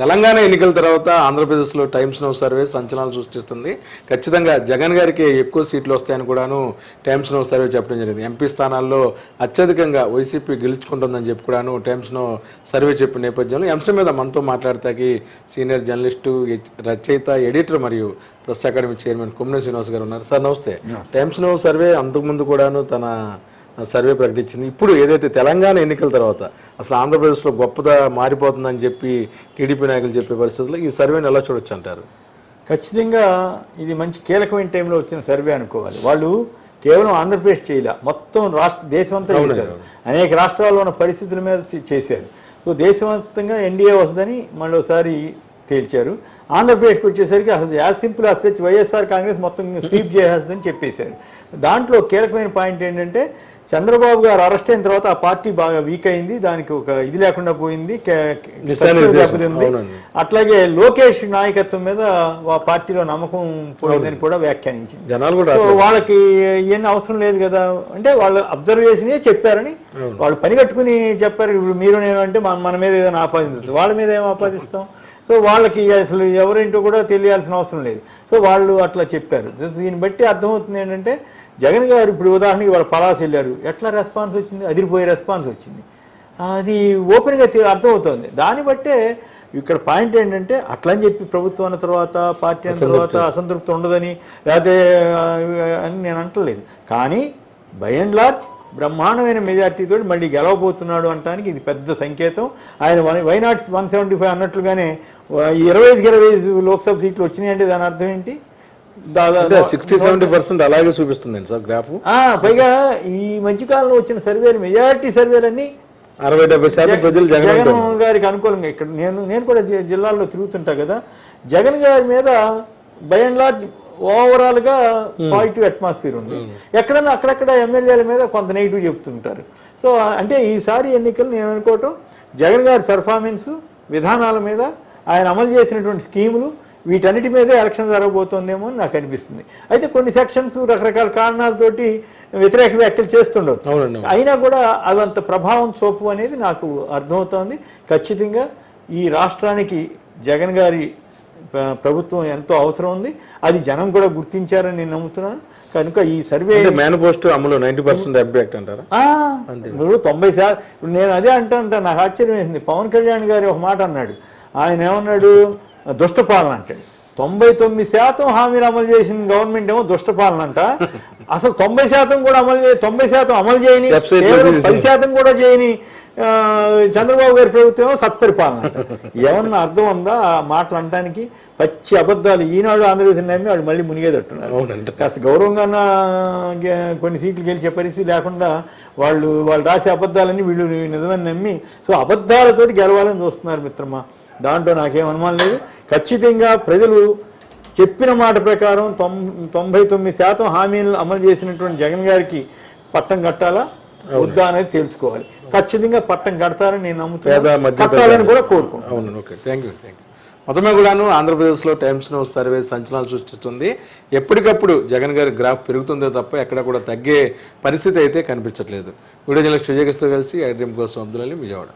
తెలంగాణ ఎన్నికల తర్వాత ఆంధ్రప్రదేశ్లో టైమ్స్ నౌ సర్వే సంచలనాలు సృష్టిస్తుంది. ఖచ్చితంగా జగన్ గారికి ఎక్కువ సీట్లు వస్తాయని కూడాను టైమ్స్ నౌ సర్వే చెప్పడం జరిగింది. ఎంపీ స్థానాల్లో అత్యధికంగా వైసీపీ గెలుచుకుంటుందని చెప్పి కూడాను టైమ్స్ నౌ సర్వే చెప్పిన నేపథ్యంలో ఈ అంశం మీద మనతో మాట్లాడతాకి సీనియర్ జర్నలిస్టు, రచయిత, ఎడిటర్ మరియు press academy chairman Kommineni Srinivas గారు ఉన్నారు. సార్ నమస్తే. టైమ్స్ నౌ సర్వే అంతకుముందు కూడాను తన సర్వే ప్రకటించింది. ఇప్పుడు ఏదైతే తెలంగాణ ఎన్నికల తర్వాత అసలు ఆంధ్రప్రదేశ్లో గొప్పగా మారిపోతుందని చెప్పి టీడీపీ నాయకులు చెప్పే పరిస్థితుల్లో ఈ సర్వేని ఎలా చూడొచ్చు అంటారు? ఖచ్చితంగా ఇది మంచి కీలకమైన టైంలో వచ్చిన సర్వే అనుకోవాలి. వాళ్ళు కేవలం ఆంధ్రప్రదేశ్ చేయలే, మొత్తం దేశం అంతా చేశారు. అనేక రాష్ట్రాల్లో ఉన్న పరిస్థితుల మీద చేశారు. సో దేశవ్యాప్తంగా ఎన్డీఏ వస్తుందని మరోసారి తేల్చారు. ఆంధ్రప్రదేశ్కి వచ్చేసరికి అసలు యాజ్ సింపుల్ అసలు వైఎస్ఆర్ కాంగ్రెస్ మొత్తం స్వీప్ చేసేస్తుందని చెప్పేశారు. దాంట్లో కీలకమైన పాయింట్ ఏంటంటే చంద్రబాబు గారు అరెస్ట్ అయిన తర్వాత ఆ పార్టీ బాగా వీక్ అయింది, దానికి ఒక ఇది లేకుండా పోయింది, దెబ్బతింది. అట్లాగే లోకేష్ నాయకత్వం మీద ఆ పార్టీలో నమ్మకం పోయిందని కూడా వ్యాఖ్యానించింది. వాళ్ళకి ఇవన్నీ అవసరం లేదు కదా అంటే వాళ్ళు అబ్జర్వేషనే చెప్పారని వాళ్ళు పని కట్టుకుని చెప్పారు. ఇప్పుడు మీరు నేను అంటే మన మీద ఏదైనా ఆపాదించవచ్చు, వాళ్ళ మీద ఏం ఆపాదిస్తాం? సో వాళ్ళకి అసలు ఎవరేంటో కూడా తెలియాల్సిన అవసరం లేదు. సో వాళ్ళు అట్లా చెప్పారు. దీన్ని బట్టి అర్థమవుతుంది ఏంటంటే జగన్ గారు ఇప్పుడు ఉదాహరణకి వాళ్ళు పలాస్ వెళ్ళారు, ఎట్లా రెస్పాన్స్ వచ్చింది? అదిరిపోయే రెస్పాన్స్ వచ్చింది. అది ఓపెన్గా అర్థమవుతుంది. దాన్ని బట్టే ఇక్కడ పాయింట్ ఏంటంటే అట్లా అని చెప్పి ప్రభుత్వం అన్న తర్వాత పార్టీ అన్న తర్వాత అసంతృప్తి ఉండదని లేకపోతే అని నేను అంటలేదు. కానీ బై అండ్ లార్జ్ బ్రహ్మాండమైన మెజార్టీతో మళ్ళీ గెలవబోతున్నాడు అనడానికి ఇది పెద్ద సంకేతం. ఆయన వైనాట్ 175 అన్నట్లుగానే 25 లోక్సభ సీట్లు వచ్చినాయంటే దాని అర్థం ఏంటి? దాదాపు 60-70% అలాగే చూపిస్తుంది సార్ గ్రాఫ్. పైగా ఈ మధ్యకాలంలో వచ్చిన సర్వేలు, మెజారిటీ సర్వేలన్నీ 60-70% ప్రజలు జగన్ గారికి అనుకూలంగా. ఇక్కడ నేను కూడా జిల్లాల్లో తిరుగుతుంటా కదా, జగన్ గారి మీద బై అండ్ లార్జ్ ఓవరాల్ గా పాజిటివ్ అట్మాస్ఫియర్ ఉంది. ఎక్కడన్నా అక్కడక్కడ ఎమ్మెల్యేల మీద కొంత నెగిటివ్ చెప్తుంటారు. సో అంటే ఈసారి ఎన్నికలు నేను అనుకోవటం జగన్ గారి పెర్ఫార్మెన్స్, విధానాల మీద, ఆయన అమలు చేసినటువంటి స్కీములు, వీటన్నిటి మీదే ఎలక్షన్ జరగబోతోందేమో అని నాకు అనిపిస్తుంది. అయితే కొన్ని సెక్షన్స్ రకరకాల కారణాలతోటి వ్యతిరేక వ్యాఖ్యలు చేస్తుండవచ్చు, అయినా కూడా అవి అంత ప్రభావం చూపు అనేది నాకు అర్థమవుతోంది. ఖచ్చితంగా ఈ రాష్ట్రానికి జగన్ గారి ప్రభుత్వం ఎంతో అవసరం ఉంది, అది జనం కూడా గుర్తించారని నేను నమ్ముతున్నాను. కనుక ఈ సర్వే మేనిఫెస్టో అమలు 90% ఇంపాక్ట్ అంటారా? 90%. ఇప్పుడు నేను అదే అంటా, నాకు ఆశ్చర్యం వేసింది. పవన్ కళ్యాణ్ గారు ఒక మాట అన్నాడు. ఆయన ఏమన్నాడు? దుష్టపాలన అంటాడు. 99% హామీలు అమలు చేసిన గవర్నమెంట్ ఏమో దుష్టపాలన అంట. అసలు 90% కూడా 90% అమలు చేయని, 10% కూడా చేయని చంద్రబాబు గారి ప్రభుత్వం సత్పరిపాలన. ఏమన్నా అర్థం ఉందా ఆ మాటలు అనడానికి? పచ్చి అబద్ధాలు. ఈనాడు ఆంధ్రప్రదేశ్ నమ్మి వాడు మళ్ళీ మునిగేదట్టున్నారు. కాస్త గౌరవంగా కొన్ని సీట్లు గెలిచే పరిస్థితి లేకుండా వాళ్ళు రాసే అబద్ధాలన్నీ వీళ్ళు నిజమని నమ్మి, సో అబద్ధాలతోటి గెలవాలని చూస్తున్నారు మిత్రమా. దాంట్లో నాకేం అనుమానం లేదు. ఖచ్చితంగా ప్రజలు చెప్పిన మాట ప్రకారం 99% హామీలను అమలు చేసినటువంటి జగన్ గారికి పట్టం కట్టాలా వద్దా అనేది తెలుసుకోవాలి. ఖచ్చితంగా పట్టం కడతారని నేను నమ్ముతున్నాను, కట్టాలని కూడా కోరుకుంటున్నాను. Okay, thank you. మొత్తమే కూడాను ఆంధ్రప్రదేశ్లో టైమ్స్ నౌ సర్వే సంచలనాలు సృష్టిస్తుంది. ఎప్పటికప్పుడు జగన్ గారి గ్రాఫ్ పెరుగుతుందే తప్ప ఎక్కడ కూడా తగ్గే పరిస్థితి అయితే కనిపించట్లేదు. వీడియో జర్నలిస్ట్ విజయకృష్ణతో కలిసి ఐడ్రీమ్ కోసం అబ్దుల్ అలీ, విజయవాడ.